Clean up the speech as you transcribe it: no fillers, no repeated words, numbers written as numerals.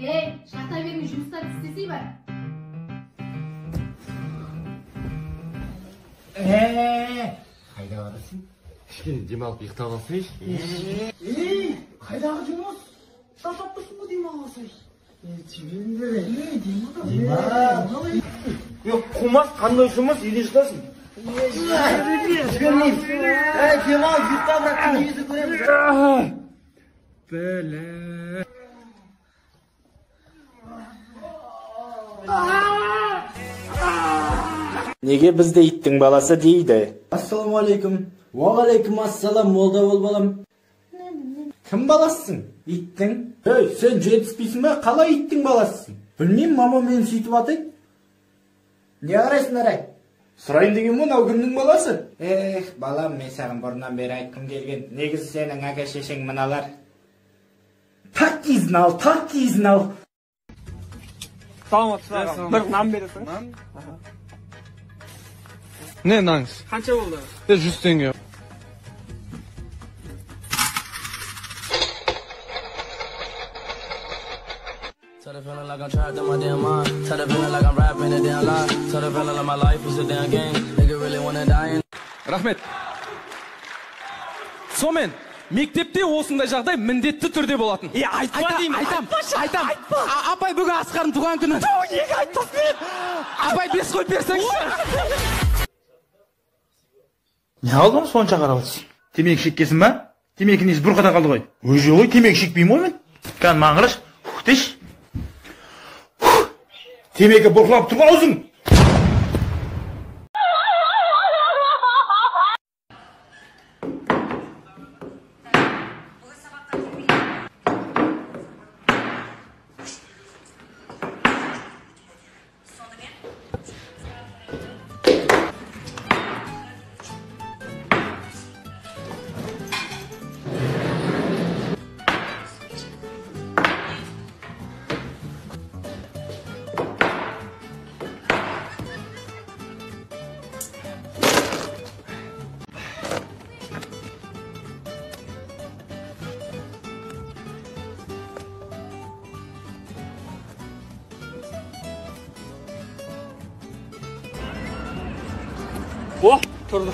Şarta verme, жұмыстар істесей бар. Қайда барасың? Кішкене демалып ұйықтап алсайшы. Қайдағы жұмыс? Таппысың ба демаласың? Қумас, қандай жұмыс? Үйде жатасың? Жүгірмеймін. Демал, ұйықтап бұраттың негізі көреміз. Бәлі. Неге бізді иттің баласы дейді? Ассаламу алейкум. Уағалейкум ассалам, молда бол балам. Кім баласысың? Иттің? Сен жетіспейсің бе? Қалай иттің баласысың? Білмеймін, мама мені сөйтіп атайды. Не қарайсың арай? Сұрайын деген мынау кімнің баласы? Балам, мен саған бұрыннан бері айтқым келген. Негізі сенің әке шешең мыналар. Так киізін ал. Саламатсыз. Бір нан бересің? Нан? Ne nans? Қанша болды? 100 tenge. Tell the feeling like I'm trapped in my damn mind. Tell the feeling like I'm rapping a damn lie. Tell the feeling like my life is a damn game. Nigga really wanna die. Рахмет. Сомен, мектепте осындай жағдай міндетті түрде болатын. Айтпа деймін. Айтам. Апай бүгін Асқардың туған күні. Неге айтпас мен? Апай бес қой берсеңші. Не алдың сонша қарап отырсың? Темекі шеккесін ба? Темекі несі бұрқада қалды ғой. Өже ғой, темекі шекпеймін ғой мен. Кән маңғыраш, деш. Темекі бұрқылап тұрма аузың. О, тұрды.